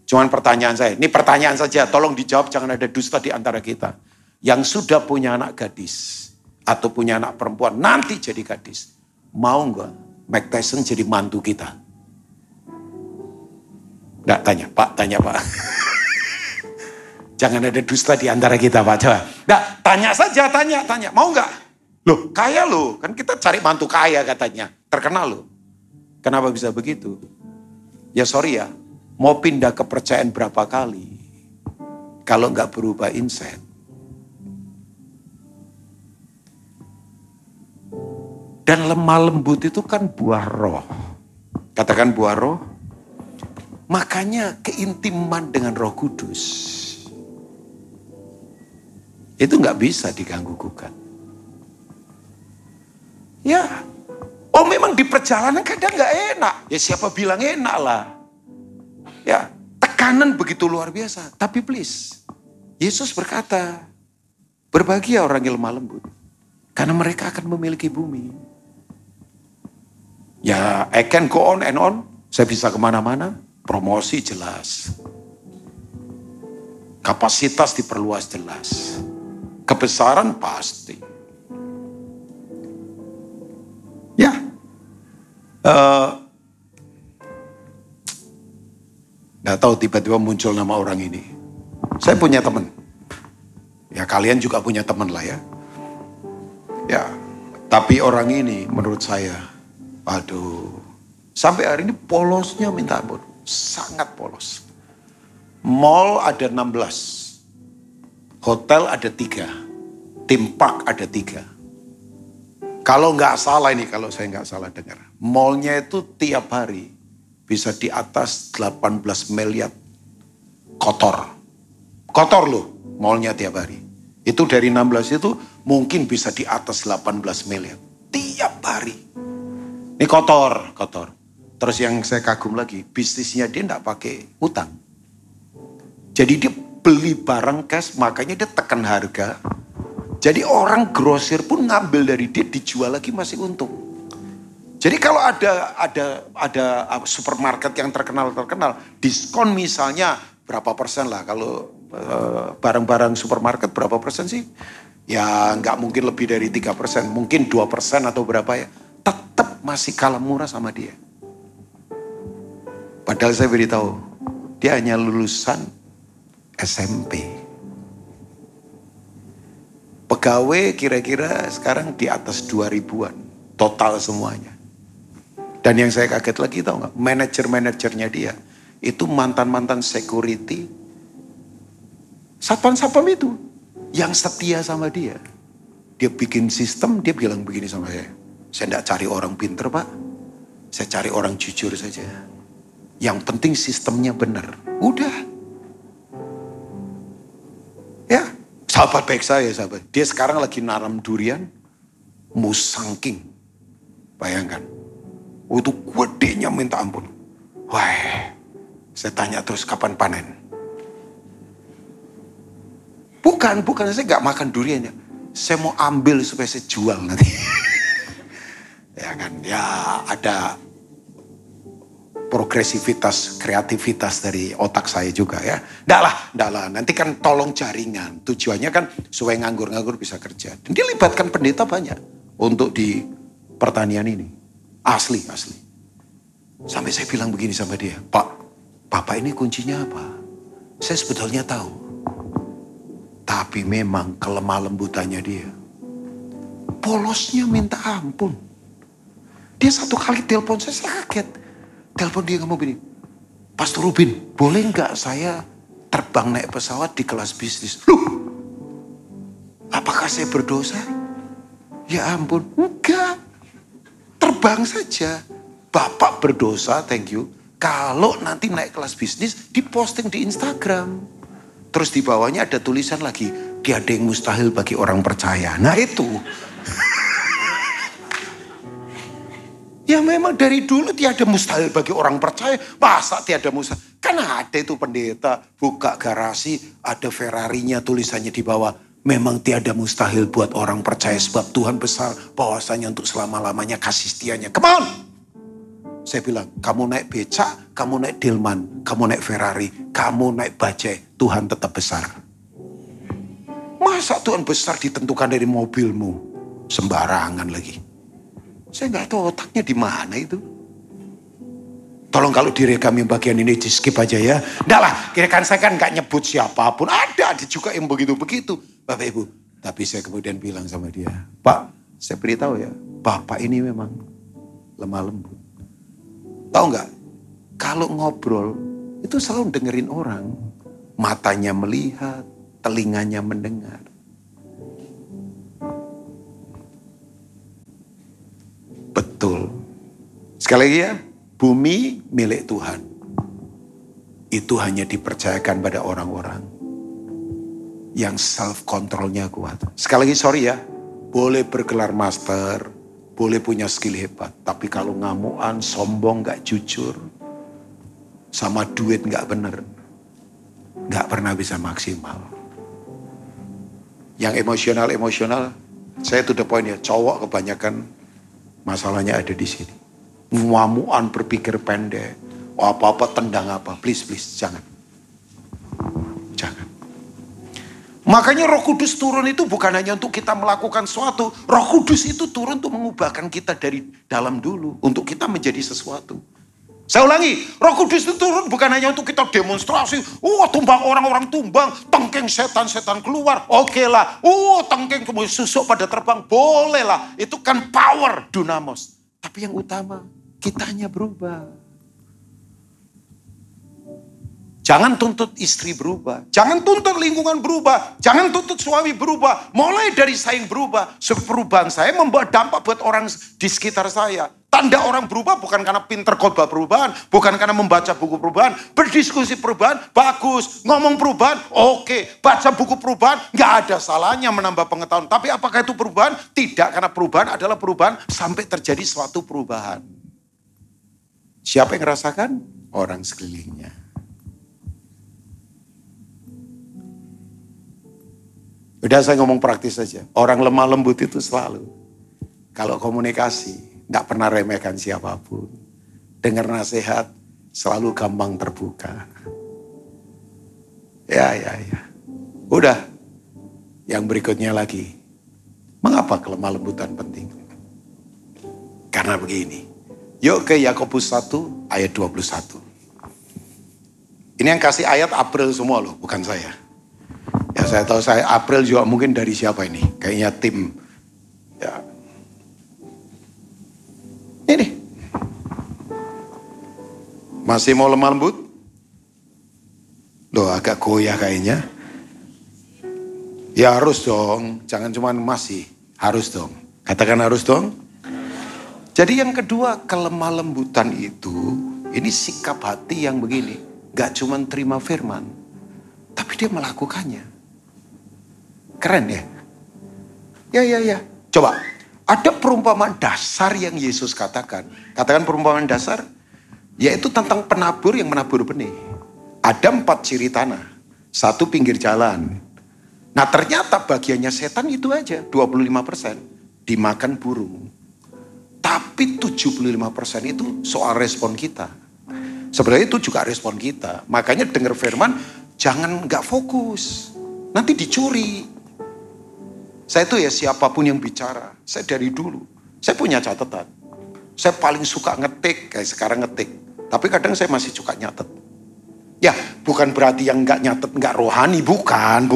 A: Cuman pertanyaan saya, ini pertanyaan saja, tolong dijawab, jangan ada dusta di antara kita. Yang sudah punya anak gadis, atau punya anak perempuan, nanti jadi gadis. Mau nggak Mike Tyson jadi mantu kita? Nggak, tanya Pak. Jangan ada dusta di antara kita Pak, coba. Nggak, tanya saja, tanya. Mau nggak? Loh, kaya loh, kan kita cari mantu kaya katanya, terkenal loh. Kenapa bisa begitu? Ya sorry ya. Mau pindah kepercayaan berapa kali, kalau nggak berubah insight. Dan lemah lembut itu kan buah roh. Katakan buah roh. Makanya keintiman dengan Roh Kudus. Itu nggak bisa diganggu-gugat. Ya, memang di perjalanan kadang nggak enak. Ya siapa bilang enak lah. Ya, tekanan begitu luar biasa. Tapi please, Yesus berkata, berbahagia orang yang lemah lembut. Karena mereka akan memiliki bumi. Ya, I can go on and on. Saya bisa kemana-mana. Promosi jelas. Kapasitas diperluas jelas. Kebesaran pasti. Ya. Nggak tahu tiba-tiba muncul nama orang ini. Saya punya teman. Ya kalian juga punya teman lah ya. Ya, tapi orang ini menurut saya, aduh, sampai hari ini polosnya minta ampun. Sangat polos. Mall ada 16. Hotel ada 3. Theme park ada 3. Kalau nggak salah ini, kalau saya nggak salah dengar. Mallnya itu tiap hari bisa di atas 18 miliar kotor. Kotor loh mallnya tiap hari. Itu dari 16 itu mungkin bisa di atas 18 miliar. Tiap hari. Ini kotor. Terus yang saya kagum lagi, bisnisnya dia enggak pakai utang. Jadi dia beli barang cash, makanya dia tekan harga. Jadi orang grosir pun ngambil dari dia, dijual lagi masih untung. Jadi kalau ada supermarket yang terkenal, diskon misalnya berapa persen lah. Kalau barang-barang supermarket berapa persen sih? Ya nggak mungkin lebih dari 3%, mungkin 2% atau berapa ya. Tetap masih kalah murah sama dia. Padahal saya beritahu, dia hanya lulusan SMP. Pegawai kira-kira sekarang di atas 2000-an. Total semuanya. Dan yang saya kaget lagi tahu nggak, manajer-manajernya dia itu mantan-mantan security, satpam-satpam itu yang setia sama dia. Dia bikin sistem, dia bilang begini sama saya enggak cari orang pinter Pak, saya cari orang jujur saja. Yang penting sistemnya benar. Udah. Ya, sahabat baik saya, sahabat. Dia sekarang lagi nanam durian, musangking. Bayangkan. Itu gedenya minta ampun. Wah, saya tanya terus kapan panen. Bukan, saya gak makan duriannya. Saya mau ambil supaya saya jual nanti. Ya kan, ya ada progresivitas, kreativitas dari otak saya juga ya. Nggak lah, nanti kan tolong jaringan. Tujuannya kan supaya nganggur-nganggur bisa kerja. Dan dia libatkan pendeta banyak untuk di pertanian ini. Asli. Sampai saya bilang begini sama dia, Pak, Bapak ini kuncinya apa? Saya sebetulnya tahu. Tapi memang kelemah lembutannya dia. Polosnya minta ampun. Dia satu kali telepon saya kaget. Telepon dia ngomong begini, Pastor Rubin, boleh nggak saya terbang naik pesawat di kelas bisnis? Loh, apakah saya berdosa? Ya ampun, enggak. Terbang saja. Bapak berdosa, thank you. Kalau nanti naik kelas bisnis, diposting di Instagram. Terus di bawahnya ada tulisan lagi, tiada yang mustahil bagi orang percaya. Nah itu. Ya memang dari dulu tiada mustahil bagi orang percaya. Masa tiada mustahil? Kan ada itu pendeta buka garasi, ada Ferrarinya tulisannya di bawah. Memang tiada mustahil buat orang percaya sebab Tuhan besar bahwasanya untuk selama-lamanya kasih setianya. Come on! Saya bilang, kamu naik becak, kamu naik delman, kamu naik Ferrari, kamu naik bajai, Tuhan tetap besar. Masa Tuhan besar ditentukan dari mobilmu? Sembarangan lagi. Saya nggak tahu otaknya di mana itu. Tolong kalau direkam yang bagian ini di skip aja ya. Enggak lah, kira-kira saya kan nggak nyebut siapapun. Ada juga yang begitu-begitu. Bapak Ibu, tapi saya kemudian bilang sama dia, Pak, saya beritahu ya, Bapak ini memang lemah lembut. Tahu nggak? Kalau ngobrol itu selalu dengerin orang, matanya melihat, telinganya mendengar. Betul. Sekali lagi ya, bumi milik Tuhan. Itu hanya dipercayakan pada orang-orang yang self-controlnya kuat. Sekali lagi sorry ya, boleh bergelar master, boleh punya skill hebat. Tapi kalau ngamuan, sombong, gak jujur, sama duit gak bener, gak pernah bisa maksimal. Yang emosional, saya to the point ya, cowok kebanyakan masalahnya ada di sini. Ngamuan, berpikir pendek, apa-apa tendang apa, please, jangan. Jangan. Makanya Roh Kudus turun itu bukan hanya untuk kita melakukan sesuatu. Roh Kudus itu turun untuk mengubahkan kita dari dalam dulu. Untuk kita menjadi sesuatu. Saya ulangi, Roh Kudus itu turun bukan hanya untuk kita demonstrasi. Tumbang orang-orang tumbang, tengking setan-setan keluar. Oke lah, tengking kemudian susuk pada terbang. Boleh lah, itu kan power, dunamos. Tapi yang utama, kitanya berubah. Jangan tuntut istri berubah. Jangan tuntut lingkungan berubah. Jangan tuntut suami berubah. Mulai dari saya yang berubah. Perubahan saya membawa dampak buat orang di sekitar saya. Tanda orang berubah bukan karena pinter khotbah perubahan. Bukan karena membaca buku perubahan. Berdiskusi perubahan, bagus. Ngomong perubahan, oke. Baca buku perubahan, gak ada salahnya menambah pengetahuan. Tapi apakah itu perubahan? Tidak, karena perubahan adalah perubahan sampai terjadi suatu perubahan. Siapa yang merasakan? Orang sekelilingnya. Udah saya ngomong praktis saja. Orang lemah lembut itu selalu. Kalau komunikasi, gak pernah remehkan siapapun. Dengar nasihat, selalu gampang terbuka. Ya. Udah. Yang berikutnya lagi. Mengapa kelemah lembutan penting? Karena begini. Yuk ke Yakobus 1 ayat 21. Ini yang kasih ayat April semua loh, bukan saya. Ya saya tahu saya April juga mungkin dari siapa ini? Kayaknya tim. Ya. Ini. Masih mau lemah lembut? Loh agak goyah kayaknya. Ya harus dong. Jangan cuma masih. Harus dong. Katakan harus dong. Jadi yang kedua, kelemah lembutan itu, ini sikap hati yang begini. Gak cuma terima firman. Tapi dia melakukannya. Keren ya? Ya. Coba, ada perumpamaan dasar yang Yesus katakan. Katakan perumpamaan dasar, yaitu tentang penabur yang menabur benih. Ada 4 ciri tanah, 1 pinggir jalan. Nah ternyata bagiannya setan itu aja, 25%. Dimakan burung. Tapi 75% itu soal respon kita. Sebenarnya itu juga respon kita. Makanya dengar firman, jangan gak fokus. Nanti dicuri. Saya itu ya siapapun yang bicara. Saya dari dulu. Saya punya catatan. Saya paling suka ngetik. Kayak sekarang ngetik. Tapi kadang saya masih suka nyatet. Ya bukan berarti yang gak nyatet gak rohani. Bukan.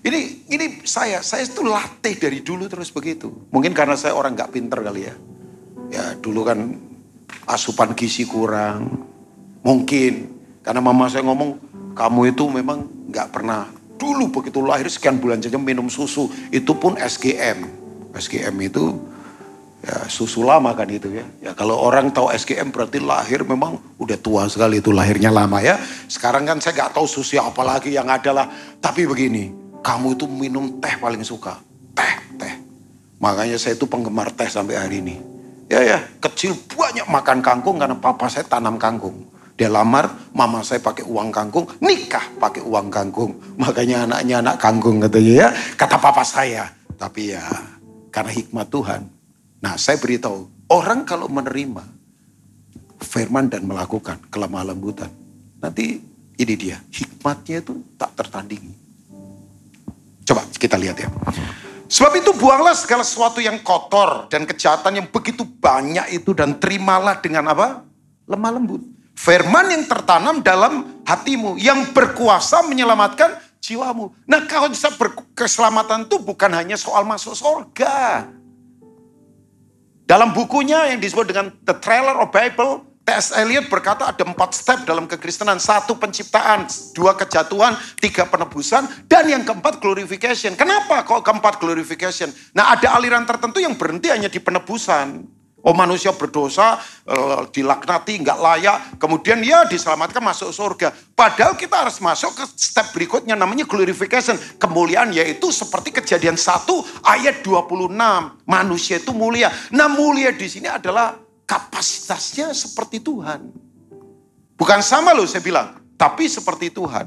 A: Ini saya itu latih dari dulu terus begitu. Mungkin karena saya orang gak pinter kali ya. Ya dulu kan asupan gizi kurang. Mungkin. Karena mama saya ngomong, kamu itu memang gak pernah. Dulu begitu lahir sekian bulan saja minum susu. Itu pun SGM. SGM itu ya susu lama kan itu ya. Ya kalau orang tahu SGM berarti lahir memang udah tua sekali itu lahirnya lama ya. Sekarang kan saya gak tahu susu apa lagi yang ada lah. Tapi begini, kamu itu minum teh paling suka. Teh. Makanya saya itu penggemar teh sampai hari ini. Ya, kecil banyak makan kangkung karena papa saya tanam kangkung. Dia lamar, mama saya pakai uang kangkung, nikah pakai uang kangkung. Makanya anaknya anak kangkung katanya ya. Kata papa saya. Tapi ya karena hikmat Tuhan. Nah saya beritahu, orang kalau menerima firman dan melakukan kelemah lembutan. Nanti ini dia, hikmatnya itu tak tertandingi. Coba kita lihat ya. Sebab itu buanglah segala sesuatu yang kotor dan kejahatan yang begitu banyak itu. Dan terimalah dengan apa? Lemah lembut. Firman yang tertanam dalam hatimu, yang berkuasa menyelamatkan jiwamu. Nah, konsep keselamatan itu bukan hanya soal masuk surga. Dalam bukunya yang disebut dengan The Trailer of Bible, T.S. Eliot berkata ada 4 step dalam kekristenan. 1 penciptaan, 2 kejatuhan, 3 penebusan, dan yang keempat glorification. Kenapa kok keempat glorification? Nah, ada aliran tertentu yang berhenti hanya di penebusan. Oh, manusia berdosa, dilaknati, nggak layak, kemudian ya diselamatkan masuk surga. Padahal kita harus masuk ke step berikutnya namanya glorification. Kemuliaan yaitu seperti Kejadian 1 ayat 26. Manusia itu mulia. Nah, mulia di sini adalah kapasitasnya seperti Tuhan. Bukan sama loh saya bilang, tapi seperti Tuhan.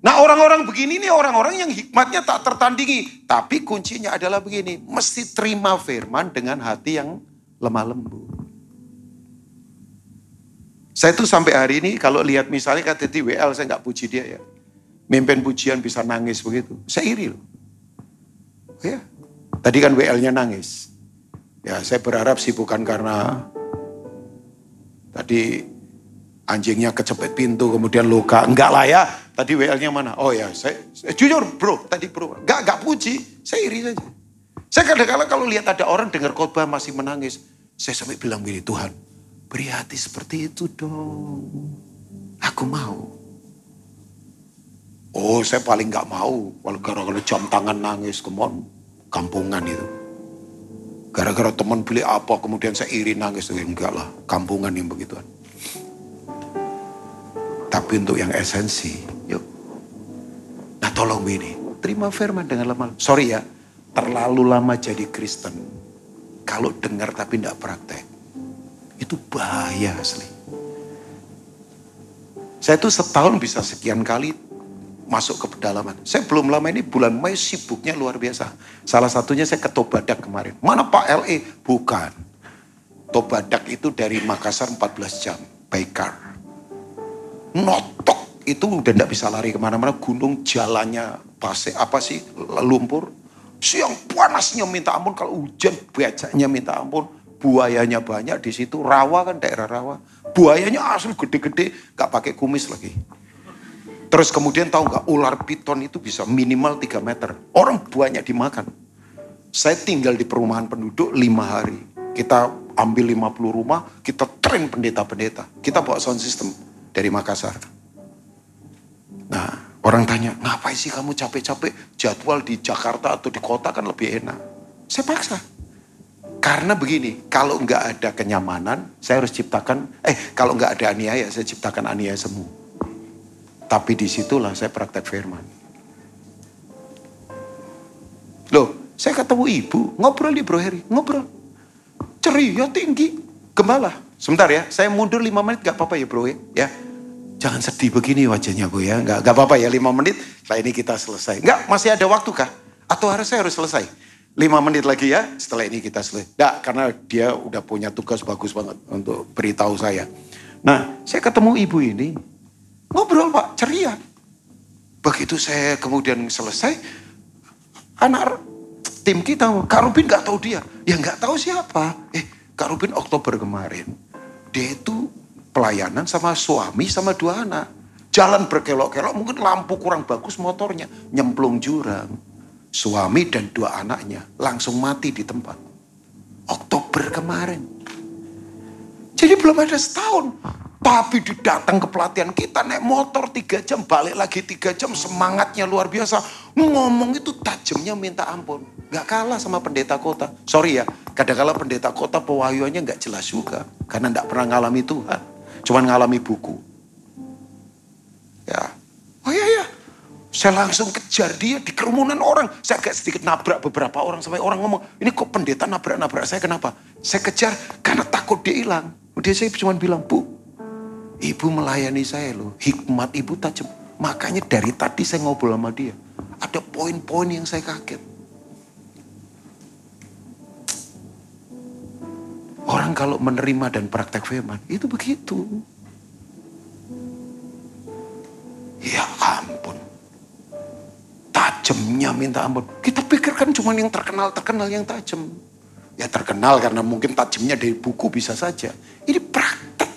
A: Nah, orang-orang begini nih orang-orang yang hikmatnya tak tertandingi. Tapi kuncinya adalah begini, mesti terima firman dengan hati yang lemah lembut. Saya tuh sampai hari ini kalau lihat misalnya kata di WL, saya nggak puji dia ya. Mimpin pujian bisa nangis begitu. Saya iri loh. Ya. Tadi kan WL-nya nangis. Ya, saya berharap sih bukan karena tadi anjingnya kecepet pintu kemudian luka. Enggak lah ya. Tadi WL-nya mana? Oh ya, saya jujur bro, tadi bro. Enggak puji. Saya iri saja. Saya kadang-kadang kalau lihat ada orang dengar khotbah masih menangis, saya sampai bilang gini, Tuhan, beri hati seperti itu dong. Aku mau. Oh, saya paling gak mau. Kalau gara-gara jam tangan nangis, kampungan itu. Gara-gara teman beli apa, kemudian saya iri nangis. Enggak lah, kampungan yang begituan. Tapi untuk yang esensi, yuk. Nah tolong ini, terima firman dengan lemah. Sorry ya. Terlalu lama jadi Kristen. Kalau dengar tapi tidak praktek. Itu bahaya asli. Saya tuh setahun bisa sekian kali masuk ke pedalaman. Saya belum lama ini bulan Mei sibuknya luar biasa. Salah satunya saya ke Tobadak kemarin. Mana Pak LE? Bukan. Tobadak itu dari Makassar 14 jam. By car. Notok. Itu udah tidak bisa lari kemana-mana. Gunung jalannya pasir. Apa sih? Lumpur. Siang panasnya minta ampun, kalau hujan bajanya minta ampun, buayanya banyak di situ, rawa kan daerah rawa, buayanya asli gede-gede, gak pakai kumis lagi. Terus kemudian tahu gak, ular piton itu bisa minimal 3 meter, orang banyak dimakan. Saya tinggal di perumahan penduduk 5 hari, kita ambil 50 rumah, kita train pendeta-pendeta, kita bawa sound system dari Makassar. Nah, orang tanya, ngapain sih kamu capek-capek? Jadwal di Jakarta atau di kota kan lebih enak. Saya paksa. Karena begini, kalau nggak ada kenyamanan, saya harus ciptakan, kalau nggak ada aniaya, saya ciptakan aniaya semu. Tapi disitulah saya praktek firman. Loh, saya ketemu ibu, ngobrol di Bro Heri, ngobrol. Ceria, tinggi, gembala. Sebentar ya, saya mundur 5 menit, gak apa-apa ya Bro ya. Jangan sedih begini wajahnya Bu ya. Enggak apa-apa ya 5 menit. Setelah ini kita selesai. Enggak, masih ada waktu kah? Atau saya harus selesai? 5 menit lagi ya. Setelah ini kita selesai. Enggak, karena dia udah punya tugas bagus banget untuk beritahu saya. Nah, saya ketemu ibu ini. Ngobrol Pak, ceria. Begitu saya kemudian selesai. Anak tim kita, Kak Rubin gak tahu dia. Ya gak tahu siapa. Kak Rubin Oktober kemarin. Dia itu pelayanan sama suami sama 2 anak. Jalan berkelok-kelok, mungkin lampu kurang bagus motornya. Nyemplung jurang. Suami dan 2 anaknya langsung mati di tempat. Oktober kemarin. Jadi belum ada setahun. Tapi didatang ke pelatihan kita naik motor 3 jam, balik lagi 3 jam, semangatnya luar biasa. Ngomong itu tajamnya minta ampun. Gak kalah sama pendeta kota. Sorry ya, kadang-kadang pendeta kota pewahyuannya gak jelas juga. Karena gak pernah ngalami Tuhan. Cuman ngalami buku. Ya. Oh iya. Saya langsung kejar dia di kerumunan orang. Saya agak sedikit nabrak beberapa orang. Sampai orang ngomong, ini kok pendeta nabrak-nabrak saya, kenapa? Saya kejar karena takut dia hilang. Dia saya cuma bilang, Bu, ibu melayani saya loh. Hikmat ibu tajam. Makanya dari tadi saya ngobrol sama dia. Ada poin-poin yang saya kaget. Orang kalau menerima dan praktek firman, itu begitu. Ya ampun. Tajamnya minta ampun. Kita pikirkan cuma yang terkenal yang tajam. Ya terkenal karena mungkin tajamnya dari buku bisa saja. Ini praktek.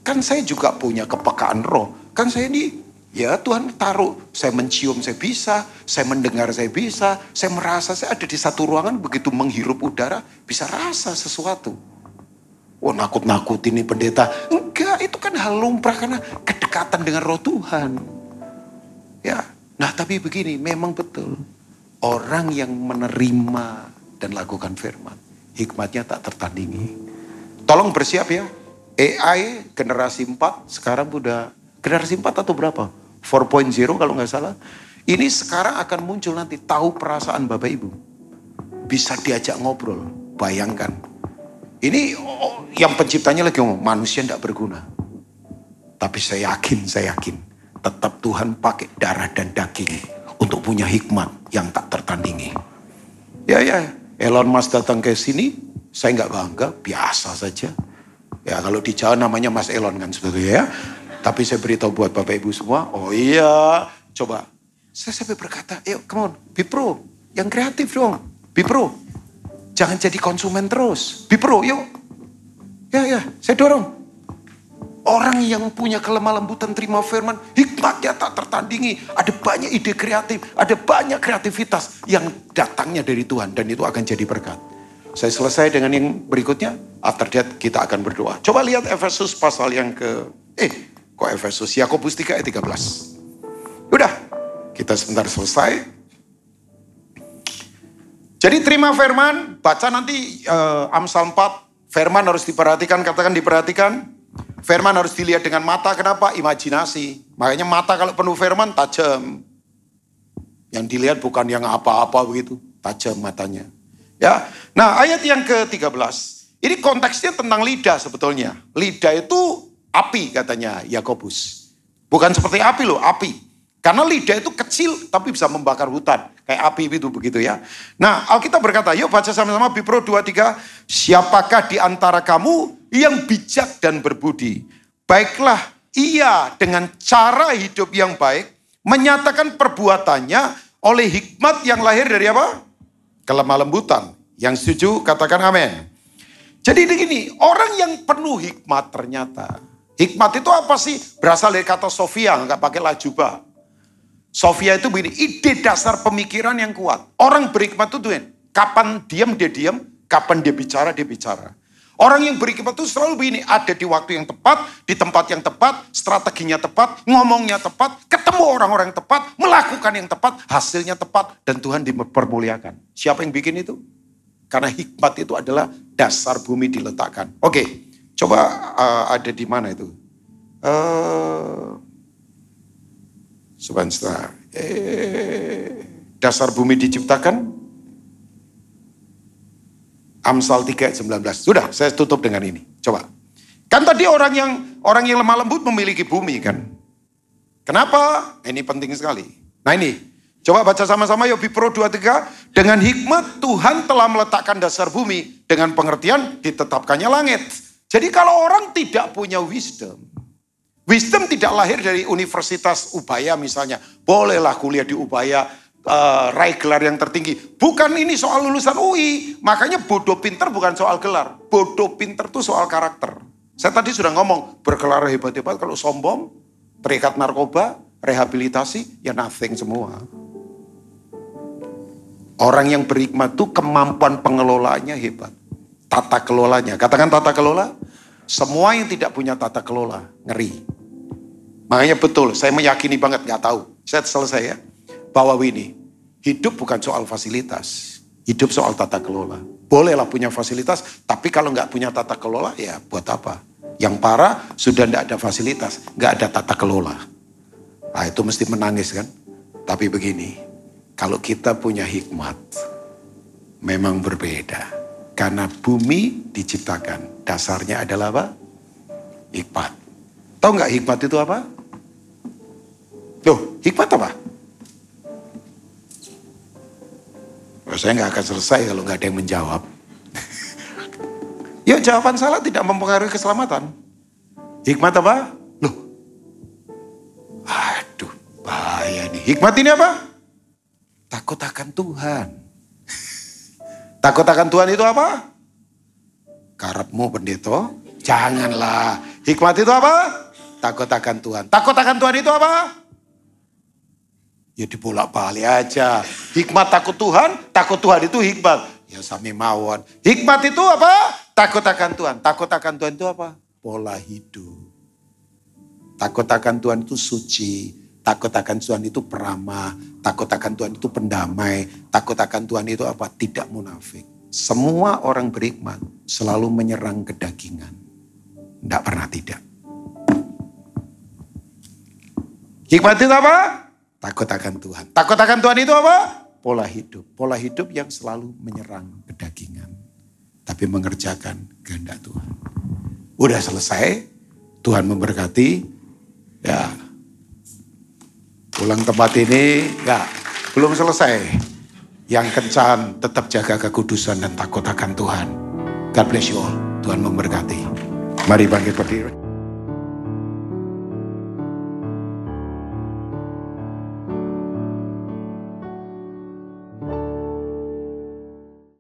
A: Kan saya juga punya kepekaan roh. Kan saya ini, ya Tuhan taruh. Saya mencium saya bisa. Saya mendengar saya bisa. Saya merasa saya ada di satu ruangan. Begitu menghirup udara. Bisa rasa sesuatu. Oh nakut-nakutin nih pendeta. Enggak, itu kan hal lumrah karena kedekatan dengan roh Tuhan. Ya. Nah tapi begini, memang betul. Orang yang menerima dan lakukan firman, hikmatnya tak tertandingi. Tolong bersiap ya. AI generasi 4, sekarang udah generasi 4 atau berapa? 4.0 kalau nggak salah. Ini sekarang akan muncul nanti, tahu perasaan Bapak Ibu. Bisa diajak ngobrol, bayangkan. Ini yang penciptanya lagi ngomong, manusia tidak berguna. Tapi saya yakin. Tetap Tuhan pakai darah dan daging untuk punya hikmat yang tak tertandingi. Ya, Elon Musk datang ke sini, saya nggak bangga, biasa saja. Ya kalau di Jawa namanya Mas Elon kan sebetulnya ya. Tapi saya beritahu buat Bapak Ibu semua, oh iya, coba. Saya sampai berkata, yuk come on, be pro, yang kreatif dong, be pro. Jangan jadi konsumen terus, be pro, yuk. Ya, saya dorong. Orang yang punya kelemah lembutan terima firman, hikmatnya tak tertandingi. Ada banyak ide kreatif, ada banyak kreativitas yang datangnya dari Tuhan. Dan itu akan jadi berkat. Saya selesai dengan yang berikutnya. After that kita akan berdoa. Coba lihat Efesus pasal yang Efesus? Yakobus 3 ayat 13. Udah, kita sebentar selesai. Jadi terima firman, baca nanti Amsal 4. Firman harus diperhatikan, katakan diperhatikan. Firman harus dilihat dengan mata, kenapa? Imajinasi. Makanya mata kalau penuh firman tajam. Yang dilihat bukan yang apa-apa begitu, tajam matanya. Ya. Nah, ayat yang ke-13. Ini konteksnya tentang lidah sebetulnya. Lidah itu api katanya Yakobus. Bukan seperti api loh, api. Karena lidah itu kecil tapi bisa membakar hutan. Kayak api itu begitu ya. Nah, Alkitab berkata, yuk baca sama-sama Bipro 2-3. Siapakah di antara kamu yang bijak dan berbudi? Baiklah ia dengan cara hidup yang baik menyatakan perbuatannya oleh hikmat yang lahir dari apa? Kelemah lembutan. Yang setuju katakan amin. Jadi begini, orang yang penuh hikmat ternyata. Hikmat itu apa sih? Berasal dari kata Sofia, nggak pakai lajubah. Sofia itu begini, ide dasar pemikiran yang kuat. Orang berhikmat itu kapan diam dia diam, kapan dia bicara dia bicara. Orang yang berhikmat itu selalu begini, ada di waktu yang tepat, di tempat yang tepat, strateginya tepat, ngomongnya tepat, ketemu orang-orang yang tepat, melakukan yang tepat, hasilnya tepat, dan Tuhan dipermuliakan. Siapa yang bikin itu? Karena hikmat itu adalah dasar bumi diletakkan. Oke, coba ada di mana itu? Sebentar. Dasar bumi diciptakan. Amsal 3 ayat 19. Sudah, saya tutup dengan ini. Coba. Kan tadi orang yang lemah lembut memiliki bumi kan. Kenapa? Ini penting sekali. Nah ini, coba baca sama-sama yuk Bipro 2-3. Dengan hikmat Tuhan telah meletakkan dasar bumi. Dengan pengertian ditetapkannya langit. Jadi kalau orang tidak punya wisdom. Wisdom tidak lahir dari Universitas Ubaya misalnya. Bolehlah kuliah di Ubaya, raih gelar yang tertinggi. Bukan ini soal lulusan UI. Makanya bodoh pinter bukan soal gelar. Bodoh pinter itu soal karakter. Saya tadi sudah ngomong, bergelar hebat-hebat kalau sombong, terikat narkoba, rehabilitasi, ya nothing semua. Orang yang berhikmat itu kemampuan pengelolaannya hebat. Tata kelolanya. Katakan tata kelola. Semua yang tidak punya tata kelola, ngeri. Makanya betul, saya meyakini banget, gak tahu. Saya selesai ya. Bahwa ini, hidup bukan soal fasilitas. Hidup soal tata kelola. Bolehlah punya fasilitas, tapi kalau gak punya tata kelola, ya buat apa? Yang parah, sudah gak ada fasilitas, gak ada tata kelola. Nah itu mesti menangis kan. Tapi begini, kalau kita punya hikmat, memang berbeda. Karena bumi diciptakan, dasarnya adalah apa? Hikmat. Tahu nggak hikmat itu apa? Loh, hikmat apa? Saya nggak akan selesai kalau nggak ada yang menjawab. Ya, jawaban salah tidak mempengaruhi keselamatan. Hikmat apa? Loh, aduh, bahaya nih. Hikmat ini apa? Takut akan Tuhan. Takut akan Tuhan itu apa? Karepmu pendeta? Janganlah. Hikmat itu apa? Takut akan Tuhan. Takut akan Tuhan itu apa? Ya dibolak-balik aja. Hikmat takut Tuhan itu hikmat. Ya sami mawon. Hikmat itu apa? Takut akan Tuhan. Takut akan Tuhan itu apa? Pola hidup. Takut akan Tuhan itu suci. Takut akan Tuhan itu peramah. Takut akan Tuhan itu pendamai. Takut akan Tuhan itu apa? Tidak munafik. Semua orang berhikmat selalu menyerang kedagingan. Tidak pernah tidak. Hikmat itu apa? Takut akan Tuhan. Takut akan Tuhan itu apa? Pola hidup. Pola hidup yang selalu menyerang kedagingan. Tapi mengerjakan kehendak Tuhan. Udah selesai. Tuhan memberkati. Ya. Pulang tempat ini. Ya. Belum selesai. Yang kencan tetap jaga kekudusan dan takut akan Tuhan. God bless you all. Tuhan memberkati. Mari bangkit berdiri.